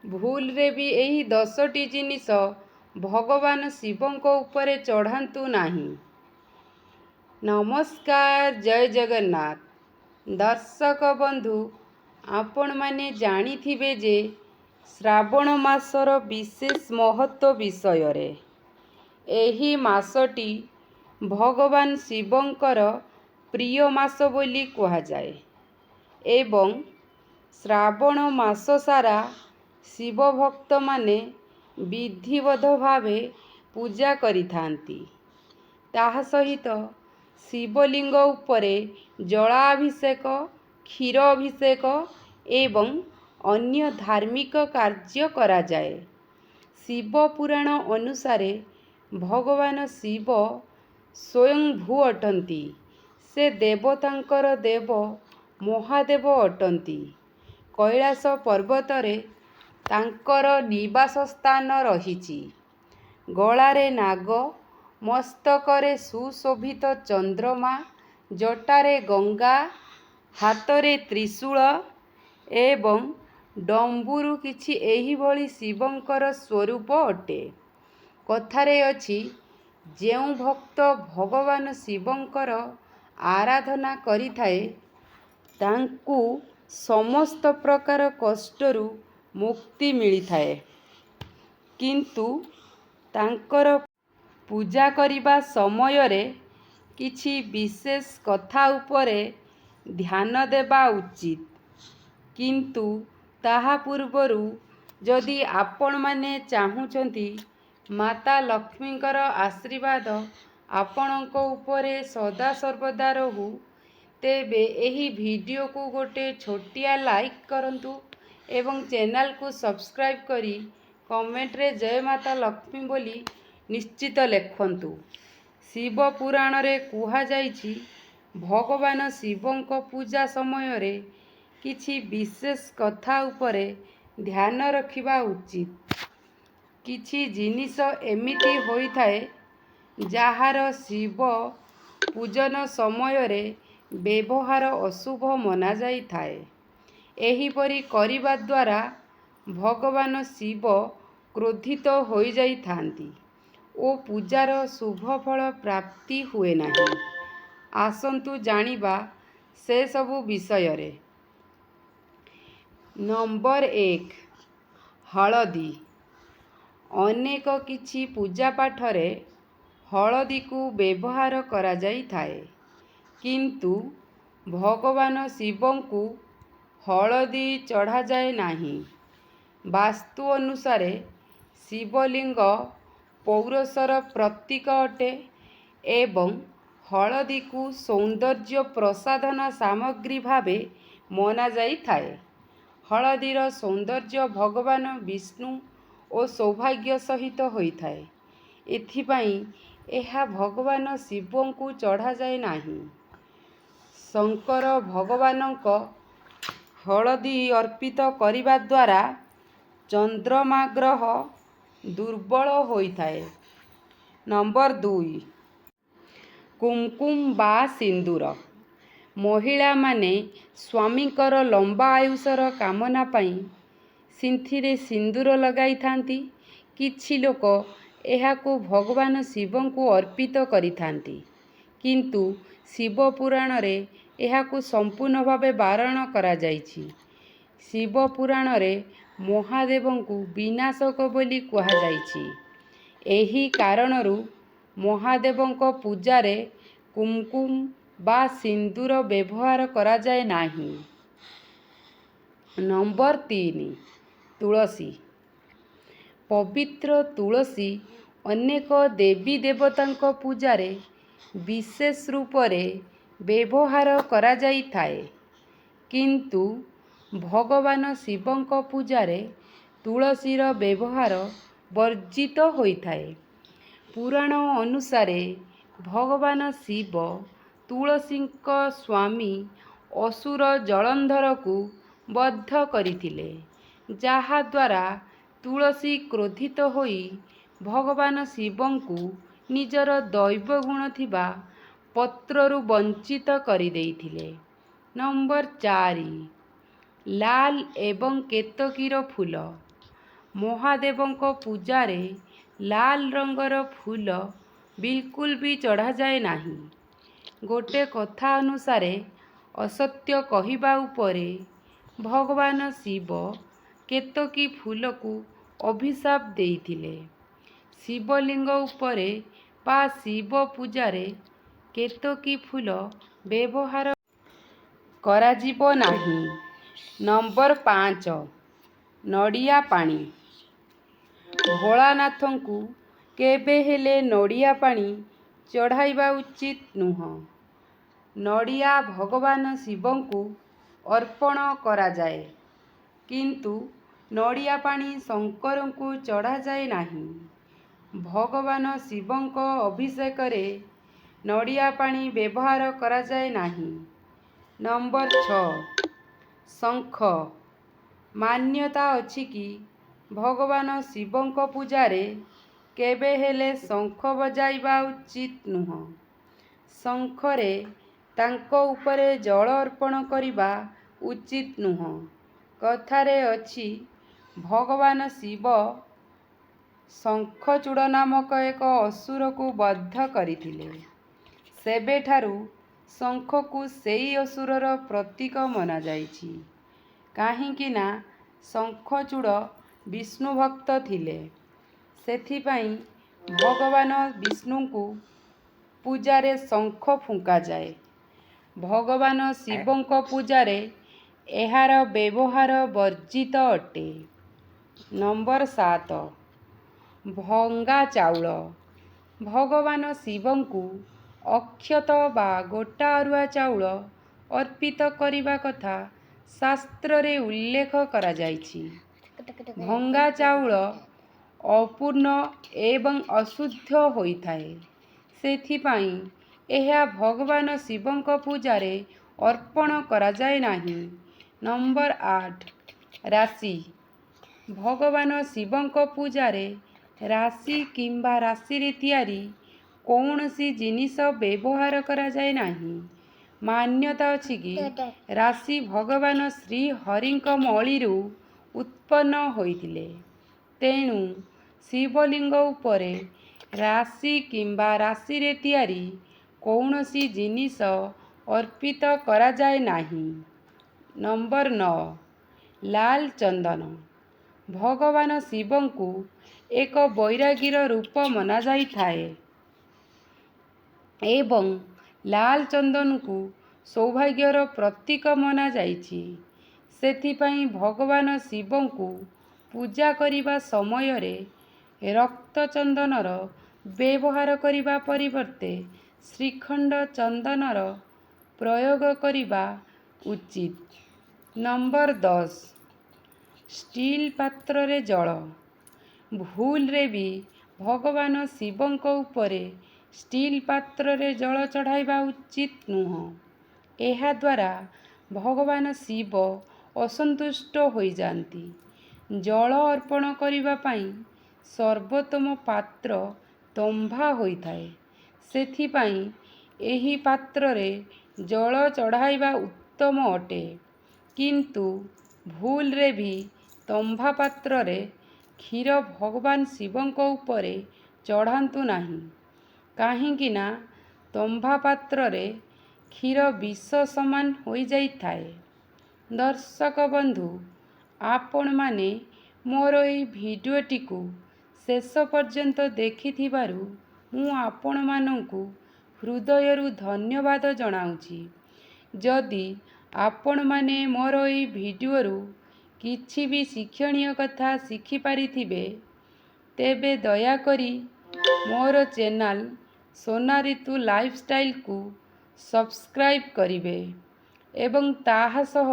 ଭୁଲରେ ବି ଏହି 10ଟି ଜିନିଷ ଭଗବାନ ଶିବଙ୍କ ଉପରେ ଚଢ଼ାନ୍ତୁ ନାହିଁ। ନମସ୍କାର, ଜୟ ଜଗନ୍ନାଥ। ଦର୍ଶକ ବନ୍ଧୁ, ଆପଣମାନେ ଜାଣିଥିବେ ଯେ ଶ୍ରାବଣ ମାସର ବିଶେଷ ମହତ୍ତ୍ୱ ବିଷୟରେ। ଏହି ମାସଟି ଭଗବାନ ଶିବଙ୍କର ପ୍ରିୟ ମାସ ବୋଲି କୁହାଯାଏ ଏବଂ ଶ୍ରାବଣ ମାସ ସାରା ଶିବ ଭକ୍ତମାନେ ବିଧିବଦ୍ଧ ଭାବେ ପୂଜା କରିଥାନ୍ତି। ତାହା ସହିତ ଶିବଲିଙ୍ଗ ଉପରେ ଜଳାଭିଷେକ, କ୍ଷୀର ଅଭିଷେକ ଏବଂ ଅନ୍ୟ ଧାର୍ମିକ କାର୍ଯ୍ୟ କରାଯାଏ। ଶିବ ପୁରାଣ ଅନୁସାରେ ଭଗବାନ ଶିବ ସ୍ୱୟଂଭୂ ଅଟନ୍ତି। ସେ ଦେବତାଙ୍କର ଦେବ ମହାଦେବ ଅଟନ୍ତି। କୈଳାସ ପର୍ବତରେ ତାଙ୍କର ନିବାସ ସ୍ଥାନ ରହିଛି। ଗଳାରେ ନାଗ, ମସ୍ତକରେ ସୁଶୋଭିତ ଚନ୍ଦ୍ରମା, ଜଟାରେ ଗଙ୍ଗା, ହାତରେ ତ୍ରିଶୂଳ ଏବଂ ଡମ୍ବୁରୁ କିଛି ଏହିଭଳି ଶିବଙ୍କର ସ୍ୱରୂପ ଅଟେ। କଥାରେ ଅଛି, ଯେଉଁ ଭକ୍ତ ଭଗବାନ ଶିବଙ୍କର ଆରାଧନା କରିଥାଏ ତାଙ୍କୁ ସମସ୍ତ ପ୍ରକାର କଷ୍ଟରୁ ମୁକ୍ତି ମିଳିଥାଏ। କିନ୍ତୁ ତାଙ୍କର ପୂଜା କରିବା ସମୟରେ କିଛି ବିଶେଷ କଥା ଉପରେ ଧ୍ୟାନ ଦେବା ଉଚିତ। କିନ୍ତୁ ତାହା ପୂର୍ବରୁ ଯଦି ଆପଣମାନେ ଚାହୁଁଛନ୍ତି ମାତା ଲକ୍ଷ୍ମୀଙ୍କର ଆଶୀର୍ବାଦ ଆପଣଙ୍କ ଉପରେ ସଦାସର୍ବଦା ରହୁ, ତେବେ ଏହି ଭିଡ଼ିଓକୁ ଗୋଟେ ଛୋଟିଆ ଲାଇକ୍ କରନ୍ତୁ ଏବଂ ଚ୍ୟାନେଲକୁ ସବସ୍କ୍ରାଇବ୍ କରି କମେଣ୍ଟରେ ଜୟ ମାତା ଲକ୍ଷ୍ମୀ ବୋଲି ନିଶ୍ଚିତ ଲେଖନ୍ତୁ। ଶିବ ପୁରାଣରେ କୁହାଯାଇଛି, ଭଗବାନ ଶିବଙ୍କ ପୂଜା ସମୟରେ କିଛି ବିଶେଷ କଥା ଉପରେ ଧ୍ୟାନ ରଖିବା ଉଚିତ। କିଛି ଜିନିଷ ଏମିତି ହୋଇଥାଏ ଯାହାର ଶିବ ପୂଜନ ସମୟରେ ବ୍ୟବହାର ଅଶୁଭ ମନାଯାଇଥାଏ। ଏହିପରି କରିବା ଦ୍ୱାରା ଭଗବାନ ଶିବ କ୍ରୋଧିତ ହୋଇଯାଇଥାନ୍ତି ଓ ପୂଜାର ଶୁଭଫଳ ପ୍ରାପ୍ତି ହୁଏ ନାହିଁ। ଆସନ୍ତୁ ଜାଣିବା ସେସବୁ ବିଷୟରେ। ନମ୍ବର 1, ହଳଦୀ। ଅନେକ କିଛି ପୂଜାପାଠରେ ହଳଦୀକୁ ବ୍ୟବହାର କରାଯାଇଥାଏ। କିନ୍ତୁ ଭଗବାନ ଶିବଙ୍କୁ ହଳଦୀ ଚଢ଼ାଯାଏ ନାହିଁ। ବାସ୍ତୁ ଅନୁସାରେ ଶିବଲିଙ୍ଗ ପୌରୁଷର ପ୍ରତୀକ ଅଟେ ଏବଂ ହଳଦୀକୁ ସୌନ୍ଦର୍ଯ୍ୟ ପ୍ରସାଧନ ସାମଗ୍ରୀ ଭାବେ ମନାଯାଇଥାଏ। ହଳଦୀର ସୌନ୍ଦର୍ଯ୍ୟ ଭଗବାନ ବିଷ୍ଣୁ ଓ ସୌଭାଗ୍ୟ ସହିତ ହୋଇଥାଏ। ଏଥିପାଇଁ ଏହା ଭଗବାନ ଶିବଙ୍କୁ ଚଢ଼ାଯାଏ ନାହିଁ। ଶଙ୍କର ଭଗବାନଙ୍କ ହଳଦୀ ଅର୍ପିତ କରିବା ଦ୍ୱାରା ଚନ୍ଦ୍ରମା ଗ୍ରହ ଦୁର୍ବଳ ହୋଇଥାଏ। ନମ୍ବର 2, କୁମକୁମ ବା ସିନ୍ଦୁର। ମହିଳାମାନେ ସ୍ୱାମୀଙ୍କର ଲମ୍ବା ଆୟୁଷର କାମନା ପାଇଁ ସିନ୍ଥିରେ ସିନ୍ଦୁର ଲଗାଇଥାନ୍ତି। କିଛି ଲୋକ ଏହାକୁ ଭଗବାନ ଶିବଙ୍କୁ ଅର୍ପିତ କରିଥାନ୍ତି। କିନ୍ତୁ ଶିବ ପୁରାଣରେ ଏହାକୁ ସମ୍ପୂର୍ଣ୍ଣ ଭାବେ ବାରଣ କରାଯାଇଛି। ଶିବ ପୁରାଣରେ ମହାଦେବଙ୍କୁ ବିନାଶକ ବୋଲି କୁହାଯାଇଛି। ଏହି କାରଣରୁ ମହାଦେବଙ୍କ ପୂଜାରେ କୁମକୁମ ବା ସିନ୍ଦୁର ବ୍ୟବହାର କରାଯାଏ ନାହିଁ। ନମ୍ବର 3, ତୁଳସୀ। ପବିତ୍ର ତୁଳସୀ ଅନେକ ଦେବୀ ଦେବତାଙ୍କ ପୂଜାରେ ବିଶେଷ ରୂପରେ ବ୍ୟବହାର କରାଯାଇଥାଏ। କିନ୍ତୁ ଭଗବାନ ଶିବଙ୍କ ପୂଜାରେ ତୁଳସୀର ବ୍ୟବହାର ବର୍ଜିତ ହୋଇଥାଏ। ପୁରାଣ ଅନୁସାରେ ଭଗବାନ ଶିବ ତୁଳସୀଙ୍କ ସ୍ୱାମୀ ଅସୁର ଜଳନ୍ଧରକୁ ବଧ କରିଥିଲେ, ଯାହାଦ୍ୱାରା ତୁଳସୀ କ୍ରୋଧିତ ହୋଇ ଭଗବାନ ଶିବଙ୍କୁ ନିଜର ଦୈବଗୁଣ ଥିବା ପତ୍ରରୁ ବଞ୍ଚିତ କରିଦେଇଥିଲେ। ନମ୍ବର 4, ଲାଲ ଏବଂ କେତକୀର ଫୁଲ। ମହାଦେବଙ୍କ ପୂଜାରେ ଲାଲ ରଙ୍ଗର ଫୁଲ ବିଲକୁଲ ବି ଚଢ଼ାଯାଏ ନାହିଁ। ଗୋଟେ କଥା ଅନୁସାରେ ଅସତ୍ୟ କହିବା ଉପରେ ଭଗବାନ ଶିବ କେତକୀ ଫୁଲକୁ ଅଭିଶାପ ଦେଇଥିଲେ। ଶିବଲିଙ୍ଗ ଉପରେ ବା ଶିବ ପୂଜାରେ କେତକୀ ଫୁଲ ବ୍ୟବହାର କରାଯିବ ନାହିଁ। ନମ୍ବର 5 ନଡ଼ିଆ ପାଣି। ଭୋଳାନାଥଙ୍କୁ କେବେ ହେଲେ ନଡ଼ିଆ ପାଣି ଚଢ଼ାଇବା ଉଚିତ ନୁହଁ। ନଡ଼ିଆ ଭଗବାନ ଶିବଙ୍କୁ ଅର୍ପଣ କରାଯାଏ, କିନ୍ତୁ ନଡ଼ିଆ ପାଣି ଶଙ୍କରଙ୍କୁ ଚଢ଼ାଯାଏ ନାହିଁ। ଭଗବାନ ଶିବଙ୍କ ଅଭିଷେକରେ ନଡ଼ିଆ ପାଣି ବ୍ୟବହାର କରାଯାଏ ନାହିଁ। ନମ୍ବର 6 ଶଙ୍ଖ। ମାନ୍ୟତା ଅଛି କି ଭଗବାନ ଶିବଙ୍କ ପୂଜାରେ କେବେ ହେଲେ ଶଙ୍ଖ ବଜାଇବା ଉଚିତ ନୁହଁ। ଶଙ୍ଖରେ ତାଙ୍କ ଉପରେ ଜଳ ଅର୍ପଣ କରିବା ଉଚିତ ନୁହଁ। କଥାରେ ଅଛି, ଭଗବାନ ଶିବ ଶଙ୍ଖଚୂଡ଼ ନାମକ ଏକ ଅସୁରକୁ ବଧ କରିଥିଲେ। ସେବେଠାରୁ ଶଙ୍ଖକୁ ସେହି ଅସୁରର ପ୍ରତୀକ ମନାଯାଇଛି। କାହିଁକି ନା ଶଙ୍ଖଚୂଡ଼ ବିଷ୍ଣୁ ଭକ୍ତ ଥିଲେ। ସେଥିପାଇଁ ଭଗବାନ ବିଷ୍ଣୁଙ୍କୁ ପୂଜାରେ ଶଙ୍ଖ ଫୁଙ୍କାଯାଏ। ଭଗବାନ ଶିବଙ୍କ ପୂଜାରେ ଏହାର ବ୍ୟବହାର ବର୍ଜିତ ଅଟେ। ନମ୍ବର 7 ଭଙ୍ଗା ଚାଉଳ। ଭଗବାନ ଶିବଙ୍କୁ ଅକ୍ଷତ ବା ଗୋଟା ଅରୁଆ ଚାଉଳ ଅର୍ପିତ କରିବା କଥା ଶାସ୍ତ୍ରରେ ଉଲ୍ଲେଖ କରାଯାଇଛି। ଭଙ୍ଗା ଚାଉଳ ଅପୂର୍ଣ୍ଣ ଏବଂ ଅଶୁଦ୍ଧ ହୋଇଥାଏ। ସେଥିପାଇଁ ଏହା ଭଗବାନ ଶିବଙ୍କ ପୂଜାରେ ଅର୍ପଣ କରାଯାଏ ନାହିଁ। ନମ୍ବର 8 ରାଶି। ଭଗବାନ ଶିବଙ୍କ ପୂଜାରେ ରାଶି କିମ୍ବା ରାଶିରେ ତିଆରି କୌଣସି ଜିନିଷ ବ୍ୟବହାର କରାଯାଏ ନାହିଁ। ମାନ୍ୟତା ଅଛି କି ରାଶି ଭଗବାନ ଶ୍ରୀ ହରିଙ୍କ ମଳିରୁ ଉତ୍ପନ୍ନ ହୋଇଥିଲେ। ତେଣୁ ଶିବଲିଙ୍ଗ ଉପରେ ରାଶି କିମ୍ବା ରାଶିରେ ତିଆରି କୌଣସି ଜିନିଷ ଅର୍ପିତ କରାଯାଏ ନାହିଁ। ନମ୍ବର 9 ଲାଲ ଚନ୍ଦନ। ଭଗବାନ ଶିବଙ୍କୁ ଏକ ବୈରାଗୀର ରୂପ ମନାଯାଇଥାଏ ଏବଂ ଲାଲ ଚନ୍ଦନକୁ ସୌଭାଗ୍ୟର ପ୍ରତୀକ ମନାଯାଇଛି। ସେଥିପାଇଁ ଭଗବାନ ଶିବଙ୍କୁ ପୂଜା କରିବା ସମୟରେ ରକ୍ତ ଚନ୍ଦନର ବ୍ୟବହାର କରିବା ପରିବର୍ତ୍ତେ ଶ୍ରୀଖଣ୍ଡ ଚନ୍ଦନର ପ୍ରୟୋଗ କରିବା ଉଚିତ। ନମ୍ବର 10 ଷ୍ଟିଲ୍ ପାତ୍ରରେ ଜଳ। ଭୁଲରେ ବି ଭଗବାନ ଶିବଙ୍କ ଉପରେ ଷ୍ଟିଲ୍ ପାତ୍ରରେ ଜଳ ଚଢ଼ାଇବା ଉଚିତ ନୁହଁ। ଏହାଦ୍ୱାରା ଭଗବାନ ଶିବ ଅସନ୍ତୁଷ୍ଟ ହୋଇଯାଆନ୍ତି। ଜଳ ଅର୍ପଣ କରିବା ପାଇଁ ସର୍ବୋତ୍ତମ ପାତ୍ର ତମ୍ବା ହୋଇଥାଏ। ସେଥିପାଇଁ ଏହି ପାତ୍ରରେ ଜଳ ଚଢ଼ାଇବା ଉତ୍ତମ ଅଟେ। କିନ୍ତୁ ଭୁଲରେ ବି ତମ୍ବା ପାତ୍ରରେ କ୍ଷୀର ଭଗବାନ ଶିବଙ୍କ ଉପରେ ଚଢ଼ାନ୍ତୁ ନାହିଁ। କାହିଁକି ନା ତମ୍ବା ପାତ୍ରରେ କ୍ଷୀର ବିଷ ସମାନ ହୋଇଯାଇଥାଏ। ଦର୍ଶକ ବନ୍ଧୁ, ଆପଣମାନେ ମୋର ଏହି ଭିଡ଼ିଓଟିକୁ ଶେଷ ପର୍ଯ୍ୟନ୍ତ ଦେଖିଥିବାରୁ ମୁଁ ଆପଣମାନଙ୍କୁ ହୃଦୟରୁ ଧନ୍ୟବାଦ ଜଣାଉଛି। ଯଦି ଆପଣମାନେ ମୋର ଏହି ଭିଡ଼ିଓରୁ କିଛି ବି ଶିକ୍ଷଣୀୟ କଥା ଶିଖିପାରିଥିବେ, ତେବେ ଦୟାକରି ମୋର ଚ୍ୟାନେଲ ସୋନାରିତୁ ଲାଇଫଷ୍ଟାଇଲକୁ ସବସ୍କ୍ରାଇବ୍ କରିବେ ଏବଂ ତାହା ସହ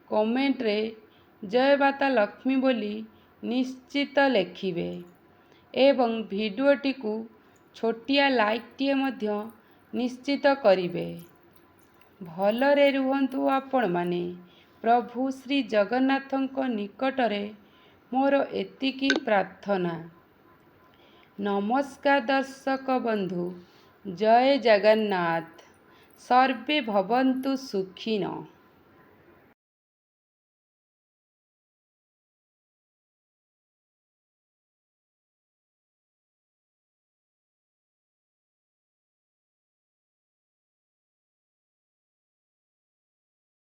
କମେଣ୍ଟରେ ଜୟ ମାତା ଲକ୍ଷ୍ମୀ ବୋଲି ନିଶ୍ଚିତ ଲେଖିବେ ଏବଂ ଭିଡ଼ିଓଟିକୁ ଛୋଟିଆ ଲାଇକ୍ଟିଏ ମଧ୍ୟ ନିଶ୍ଚିତ କରିବେ। ଭଲରେ ରୁହନ୍ତୁ ଆପଣମାନେ। ପ୍ରଭୁ ଶ୍ରୀ ଜଗନ୍ନାଥଙ୍କ ନିକଟରେ ମୋର ଏତିକି ପ୍ରାର୍ଥନା। ନମସ୍କାର ଦର୍ଶକ ବନ୍ଧୁ। ଜୟ ଜଗନ୍ନାଥ। ସର୍ବେ ଭବନ୍ତୁ ସୁଖିନଃ।